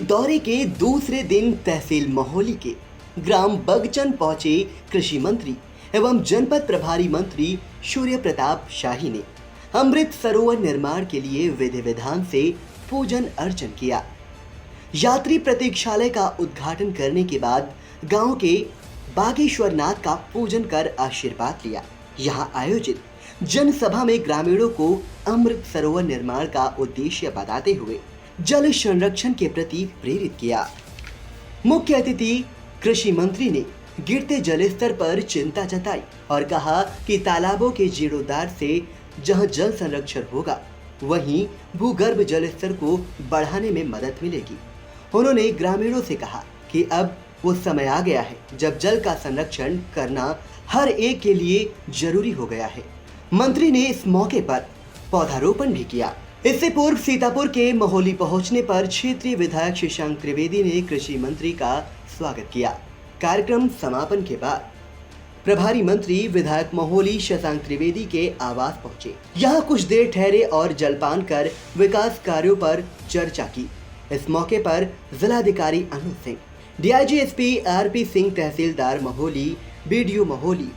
दौरे के दूसरे दिन तहसील महोली के ग्राम बगचन पहुंचे कृषि मंत्री एवं जनपद प्रभारी मंत्री सूर्य प्रताप शाही ने अमृत सरोवर निर्माण के लिए विधि विधान से पूजन अर्चन किया। यात्री प्रतीक्षालय का उद्घाटन करने के बाद गांव के बागेश्वरनाथ का पूजन कर आशीर्वाद लिया। यहां आयोजित जनसभा में ग्रामीणों को अमृत सरोवर निर्माण का उद्देश्य बताते हुए जल संरक्षण के प्रति प्रेरित किया। मुख्य अतिथि कृषि मंत्री ने गिरते जलस्तर पर चिंता जताई और कहा कि तालाबों के जीर्णोद्धार से जहां जल संरक्षण होगा वहीं भूगर्भ जलस्तर को बढ़ाने में मदद मिलेगी। उन्होंने ग्रामीणों से कहा कि अब वो समय आ गया है जब जल का संरक्षण करना हर एक के लिए जरूरी हो गया है। मंत्री ने इस मौके पर पौधारोपण भी किया। इससे पूर्व सीतापुर के महोली पहुंचने पर क्षेत्रीय विधायक शशांक त्रिवेदी ने कृषि मंत्री का स्वागत किया। कार्यक्रम समापन के बाद प्रभारी मंत्री विधायक महोली शशांक त्रिवेदी के आवास पहुंचे। यहां कुछ देर ठहरे और जलपान कर विकास कार्यों पर चर्चा की। इस मौके पर जिलाधिकारी Anuj Singh, DIG SP RP Singh, तहसीलदार Maholi, BDO Maholi,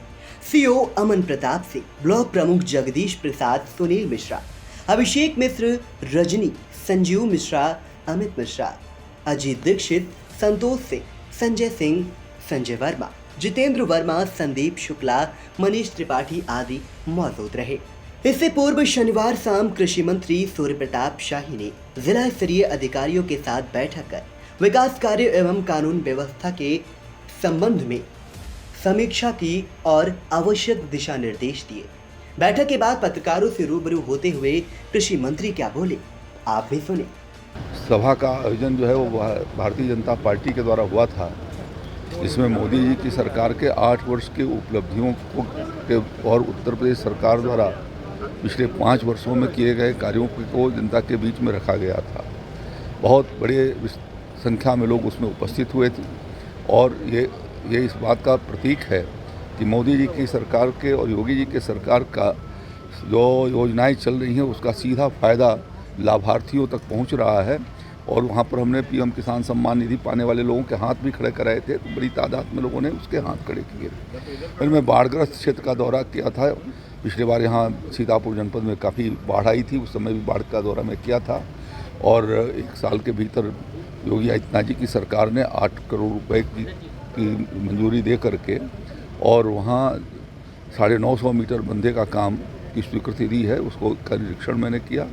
CO Aman Pratap Singh, block प्रमुख जगदीश प्रसाद, सुनील मिश्रा, अभिषेक मिश्र, रजनी, संजीव मिश्रा, अमित मिश्रा, अजीत दीक्षित, संतोष सिंह, संजय सिंह, संजय वर्मा, जितेंद्र वर्मा, संदीप शुक्ला, मनीष त्रिपाठी आदि मौजूद रहे। इससे पूर्व शनिवार शाम कृषि मंत्री सूर्य प्रताप शाही ने जिला स्तरीय अधिकारियों के साथ बैठक कर विकास कार्य एवं कानून व्यवस्था के संबंध में समीक्षा की और आवश्यक दिशा निर्देश दिए। बैठक के बाद पत्रकारों से रूबरू होते हुए कृषि मंत्री क्या बोले, आप भी सुने। सभा का आयोजन जो है वो भारतीय जनता पार्टी के द्वारा हुआ था, जिसमें मोदी जी की सरकार के 8 वर्ष की उपलब्धियों को और उत्तर प्रदेश सरकार द्वारा पिछले 5 वर्षों में किए गए कार्यों को जनता के बीच में रखा गया था। बहुत बड़े संख्या में लोग उसमें उपस्थित हुए थे और ये इस बात का प्रतीक है कि मोदी जी की सरकार के और योगी जी के सरकार का जो योजनाएं चल रही हैं उसका सीधा फ़ायदा लाभार्थियों तक पहुंच रहा है। और वहां पर हमने पीएम किसान सम्मान निधि पाने वाले लोगों के हाथ भी खड़े कराए थे, तो बड़ी तादाद में लोगों ने उसके हाथ खड़े किए थे। फिर मैं बाढ़ग्रस्त क्षेत्र का दौरा किया था। पिछले बार यहाँ सीतापुर जनपद में काफ़ी बाढ़ आई थी, उस समय भी बाढ़ का दौरा मैं किया था और 1 साल के भीतर योगी आदित्यनाथ जी की सरकार ने 8 करोड़ रुपए की मंजूरी दे करके और वहाँ 950 मीटर बंधे का काम की स्वीकृति दी है। उसको का निरीक्षण मैंने किया।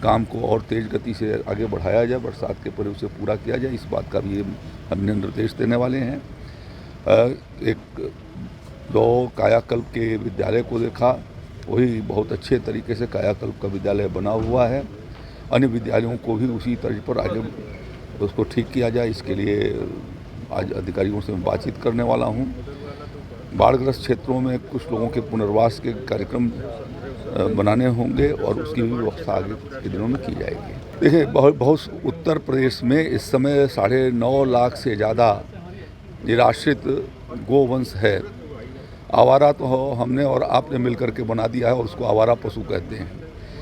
काम को और तेज़ गति से आगे बढ़ाया जाए, बरसात के पहले उसे पूरा किया जाए, इस बात का भी हमने निर्देश देने वाले हैं। एक 2 कायाकल्प के विद्यालय को देखा, वही बहुत अच्छे तरीके से कायाकल्प का विद्यालय बना हुआ है। अन्य विद्यालयों को भी उसी तर्ज पर आगे उसको ठीक किया जाए, इसके लिए आज अधिकारियों से मैं बातचीत करने वाला हूँ। बाढ़ग्रस्त क्षेत्रों में कुछ लोगों के पुनर्वास के कार्यक्रम बनाने होंगे और उसकी भी व्यवस्था आगे के दिनों में की जाएगी। देखिए, बहुत उत्तर प्रदेश में इस समय 9.5 लाख से ज़्यादा निराश्रित गोवंश है। आवारा तो हमने और आपने मिलकर के बना दिया है और उसको आवारा पशु कहते हैं।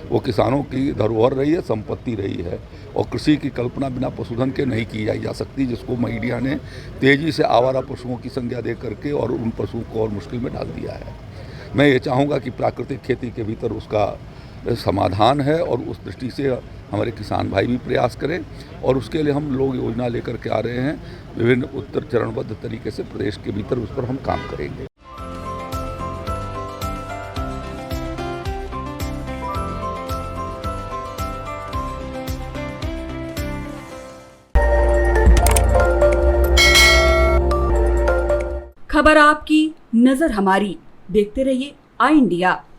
वो किसानों की धरोहर रही है, संपत्ति रही है और कृषि की कल्पना बिना पशुधन के नहीं की जा सकती, जिसको मीडिया ने तेज़ी से आवारा पशुओं की संज्ञा दे करके और उन पशुओं को और मुश्किल में डाल दिया है। मैं ये चाहूँगा कि प्राकृतिक खेती के भीतर उसका समाधान है और उस दृष्टि से हमारे किसान भाई भी प्रयास करें और उसके लिए हम लोग योजना लेकर के आ रहे हैं। विभिन्न उत्तर चरणबद्ध तरीके से प्रदेश के भीतर उस पर हम काम करेंगे। खबर आपकी, नजर हमारी। देखते रहिए आई इंडिया।